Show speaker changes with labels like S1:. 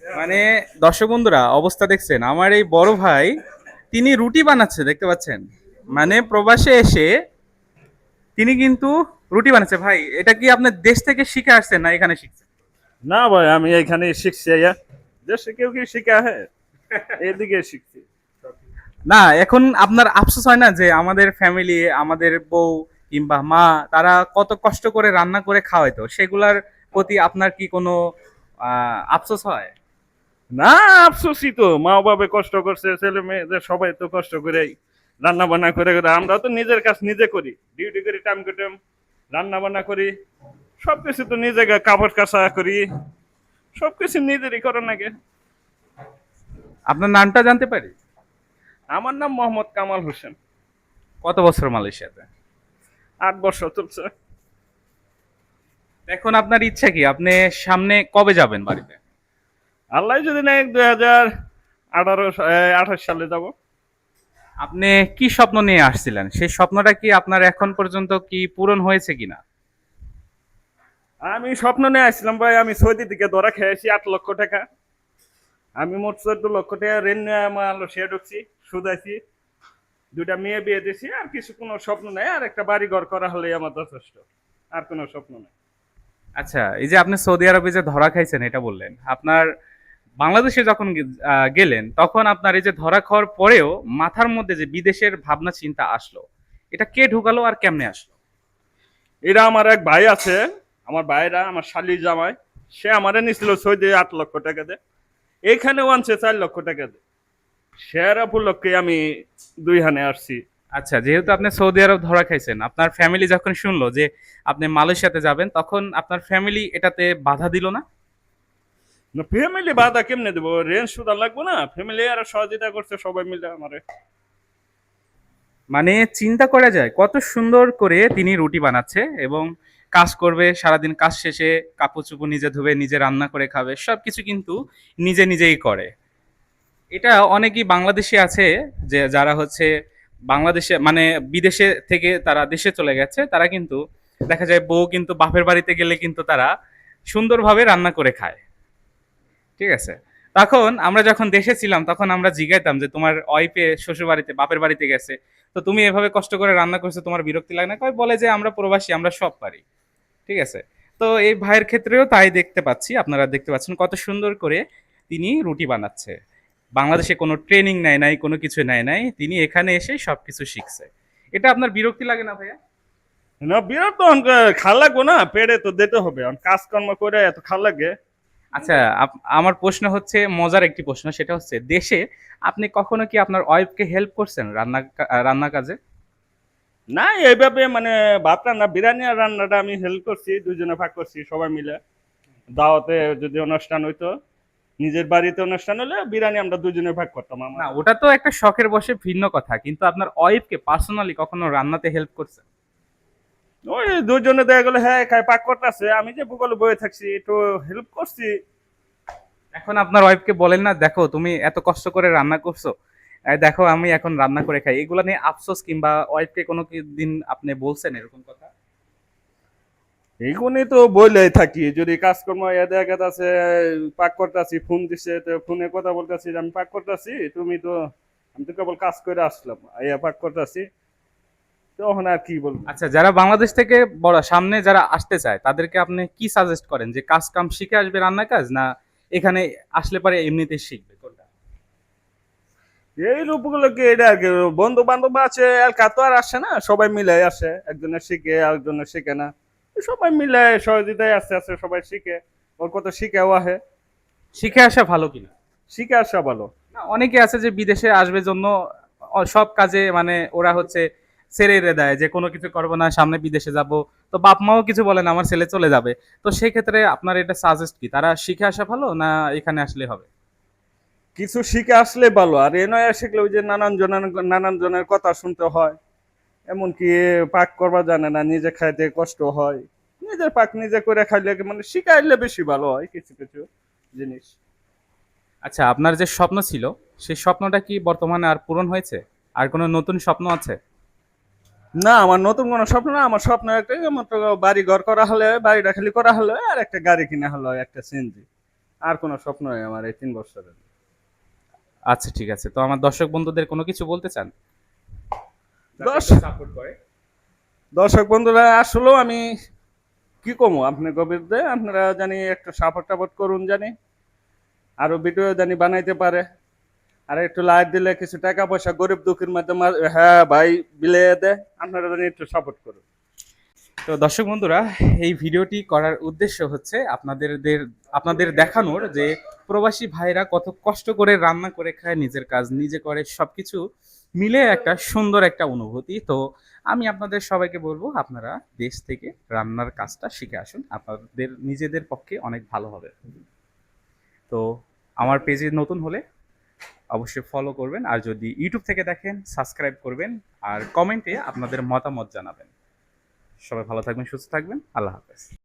S1: মানে দর্শক বন্ধুরা অবস্থা দেখছেন, আমার এই বড় ভাই তিনি রুটি বানাচ্ছে দেখতে পাচ্ছেন। মানে প্রবাসে এসে তিনি কিন্তু রুটি বানাচ্ছে। ভাই এটা কি আপনার দেশ থেকে শিখে আসছেন না এখানে শিখছেন?
S2: না ভাই, আমি এখানে শিখছি। দেশে কেউ কি শিখা হ্যাঁ, এদিকে শিখছি।
S1: না, এখন আপনার আফসোস হয় না যে আমাদের ফ্যামিলি, আমাদের বউ কিংবা মা, তারা কত কষ্ট করে রান্না করে খাওয়াইতো, সেগুলার প্রতি আপনার কি কোনো আফসোস হয়?
S2: না, আফসোসই তো, মা বাবা কষ্ট করছে, ছেলে মেয়েদের সবাই তো কষ্ট করে রান্না বান্না করে করে। আমরা তো নিজের কাজ নিজে করি, ডিউটি করি, টাইম টু টাইম রান্না বান্না করি, সবকিছু তো নিজে কাপড় কাচা করি, সবকিছু নিজেরই করার নাকি।
S1: আপনার নামটা জানতে পারি?
S2: আমার নাম মোহাম্মদ কামাল হোসেন।
S1: কত বছর মালয়েশিয়াতে?
S2: 8 বছর চলছে।
S1: এখন আপনার ইচ্ছা কি, আপনি সামনে কবে যাবেন বাড়িতে?
S2: আল্লাহ যদি নেই 2028 সালে যাব।
S1: আপনি কি স্বপ্ন নিয়ে আসছিলেন, সেই স্বপ্নটা কি আপনার এখন পর্যন্ত কি পূরণ হয়েছে কিনা?
S2: আমি স্বপ্ন নিয়ে আসছিলাম ভাই, আমি সৌদি থেকে ধরা খেয়েছি 8 লক্ষ টাকা। আমি মোট 14 লক্ষ টাকা ঋণ নিয়ে মালয়েশিয়া ঢুকছি, সুদাইছি, 2টা মেয়ে বিয়ে দিয়েছি। আর কিছু কোনো স্বপ্ন নেই, আর একটা বাড়ি ঘর করা হলেই আমার যথেষ্ট। আর কোনো স্বপ্ন নেই।
S1: আচ্ছা, এই যে আপনি সৌদি আরবে যে ধরা খাইছেন এটা বললেন, আপনার বাংলাদেশে যখন গেলেন তখন আপনার এই যে ধরা খাওয়ার পরেও মাথার মধ্যে যে বিদেশের ভাবনা চিন্তা আসলো, এটা কে ঢুকালো আর কেমনে আসলো?
S2: এরা আমার এক ভাই আছে, আমার ভাইরা আমার শালির জামাই, সে আমারে নিছিল সৌদি 8 লক্ষ টাকা দে, এইখানেও আনছে 4 লক্ষ টাকা দে। শেয়ার উপলক্ষে আমি 2 হানে আসছি।
S1: আচ্ছা, যেহেতু আপনি সৌদি আরব ধরা খাইছেন, আপনার ফ্যামিলি যখন শুনলো যে আপনি মালয়েশিয়াতে যাবেন, তখন আপনার ফ্যামিলি এটাতে বাধা দিল না?
S2: না, ফ্যামিলি বাধা কেমনে দেবো, রেন্ট সুদা লাগবো না, ফ্যামিলি আর সহযোগিতা করছে সবাই মিলে আমারে।
S1: মানে চিন্তা করা যায় কত সুন্দর করে তিনি রুটি বানাচ্ছে এবং কাজ করবে সারাদিন, কাজ শেষে কাপড় চোপড় নিজে ধুবে, নিজে রান্না করে খাবে, সবকিছু কিন্তু নিজে নিজেই করে। এটা অনেকেই বাংলাদেশে আছে যে যারা হচ্ছে বাংলাদেশে মানে বিদেশে থেকে তারা দেশে চলে গেছে, তারা কিন্তু দেখা যায় বউ কিন্তু বাপের বাড়িতে গেলে কিন্তু তারা সুন্দরভাবে রান্না করে খায়। ঠিক আছে, তখন আমরা যখন দেশে ছিলাম তখন আমরা জিজ্ঞাইতাম যে তোমার ওয়াইফে শ্বশুর বাড়িতে বাপের বাড়িতে গেছে, তো তুমি এভাবে কষ্ট করে রান্না করছো, তোমার বিরক্তি লাগে না? কয় বলে যে আমরা প্রবাসী, আমরা সব পারি। ঠিক আছে, তো এই ভাইয়ের ক্ষেত্রেও তাই দেখতে পাচ্ছি, আপনারা দেখতে পাচ্ছেন কত সুন্দর করে তিনি রুটি বানাচ্ছে। বাংলাদেশে কোনো ট্রেনিং নেয় নাই, কোনো কিছু নেয় নাই, তিনি এখানে এসে সবকিছু শিখছে। এটা আপনার বিরক্তি লাগে না ভাইয়া?
S2: না, বিরাট তো খাল লাগবো না, পেড়ে তো দিতে হবে, কাজকর্ম করে এত খাল লাগে।
S1: আচ্ছা, আমার প্রশ্ন হচ্ছে মজার একটি প্রশ্ন, সেটা হচ্ছে দেশে আপনি কখনো কি আপনার ওয়াইফকে হেল্প করছেন রান্না কাজে?
S2: না, এইভাবে মানে ভাত রান্না, বিরিয়ানি আর রান্নাটা আমি হেল্প করছি, 2 জনে ভাগ করছি সবাই মিলে। দাওয়াতে যদি অনুষ্ঠান হইতো, নিজের বাড়িতে অনুষ্ঠান হলে বিরিয়ানি আমরা 2 জনে ভাগ করতাম
S1: না,
S2: আমার।
S1: ওটা তো একটা শখের বশে ভিন্ন কথা, কিন্তু আপনার ওয়াইফকে পার্সোনালি কখনো রান্নাতে হেল্প করছেন?
S2: ওই 2 জনে দেখা গেলো হ্যাঁ খাই পাক করতেছে, আমি যে ভূগোলে বয়ে থাকছি একটু হেল্প করছি।
S1: এখন আপনার ওয়াইফকে বলেন না, দেখো তুমি এত কষ্ট করে রান্না করছো, দেখো আমি এখন রান্না করে খাই, এগুলা নিয়ে আফসোস কিংবা ওয়াইফকে কোনো কি দিন আপনি বলছেন এরকম কথা?
S2: এইগুলোই তো বলেই থাকি, যদি কাজকর্ম দেখা আছে পাক করতেছি, ফোন দিছে তো ফোনে কথা বলতেছি যে আমি পাক করতেছি, তুমি তো, আমি তো কেবল কাজ করে আসলাম, পাক করতেছি, তখন আর কি বলবো।
S1: আচ্ছা, যারা বাংলাদেশ থেকে বড় সামনে যারা আসতে চায় তাদেরকে আপনি কি সাজেস্ট করেন, যে কাজ কাম শিখে আসবে রান্না কাজ, না এখানে আসলে পরে এমনিতে শিখবে, কোনটা?
S2: এই রূপগুলোকে এটা আর কি, বন্ধু বান্ধব আছে এলাকা তো আর আসে না, সবাই মিলে আসে, একজনের শিখে আরেকজনের শিখে না, সবাই মিলে সহযোগিতায় আস্তে আস্তে সবাই শিখে, ওর কত শিখেও আহে।
S1: শিখে আসা ভালো কিনা?
S2: শিখে আসা ভালো।
S1: না, অনেকে আছে যে বিদেশে আসবে জন্য সব কাজে মানে ওরা হচ্ছে ছেড়ে দেয় যে কোনো কিছু করবো না, সামনে বিদেশে যাব, তো বাপ মাও কিছু বলেন আমার ছেলে চলে যাবে, তো সেই ক্ষেত্রে আপনার এটা সাজেস্ট কি, তারা শিখে আসা ভালো না এখানে আসলে হবে?
S2: কিছু শিখে আসলে ভালো, আর এ নয় শিখলে ওই যে নানান জনের কথা শুনতে হয়, এমনকি পাক করবা জানে না, নিজে খাইতে কষ্ট হয়, নিজের পাক নিজে করে খাইলে মানে শিখাইলে বেশি ভালো হয় কিছু কিছু জিনিস।
S1: আচ্ছা, আপনার যে স্বপ্ন ছিল সেই স্বপ্নটা কি বর্তমানে আর পূরণ হয়েছে? আর কোনো নতুন স্বপ্ন আছে?
S2: না, আমার নতুন কোনো স্বপ্ন না, আমার স্বপ্ন একটা মাত্র বাড়ি ঘর করা হলে, বাড়িটা খালি করা হলে আর একটা গাড়ি কিনা হলো, একটা সিএনজি। আর কোনো স্বপ্ন নেই আমার এই 3 বছরের।
S1: আচ্ছা ঠিক আছে, তো আমার দর্শক বন্ধুদের কোনো কিছু বলতে চান?
S2: দর্শক
S1: সাপোর্ট করে।
S2: দর্শক বন্ধুরা, আসলেও আমি কি কমো আপনার বিরুদ্ধে, আপনারা জানি একটু সাপোর্ট টাপোর্ট করুন, জানি আরো ভিডিও জানি বানাইতে পারে, আর একটু লাইক দিলে কিছু টাকা পয়সা গরিব দুঃখীর মধ্যে হ্যাঁ ভাই বিলিয়ে দেয়, আপনারা জানি একটু সাপোর্ট করুন।
S1: তো দর্শক বন্ধুরা, এই ভিডিওটি করার উদ্দেশ্য হচ্ছে আপনাদের দেখানোর যে প্রবাসী ভাইরা কত কষ্ট করে রান্না করে খায়, নিজের কাজ নিজে করে, সবকিছু মিলে একটা সুন্দর একটা অনুভূতি। তো আমি আপনাদের সবাইকে বলবো, আপনারা দেশ থেকে রান্নার কাজটা শিখে আসুন, আপনাদের নিজেদের পক্ষে অনেক ভালো হবে। তো আমার পেজে নতুন হলে অবশ্যই ফলো করবেন, আর যদি ইউটিউব থেকে দেখেন সাবস্ক্রাইব করবেন, আর কমেন্টে আপনাদের মতামত জানাবেন। সবাই ভালো থাকবেন, সুস্থ থাকবেন, আল্লাহ হাফেজ।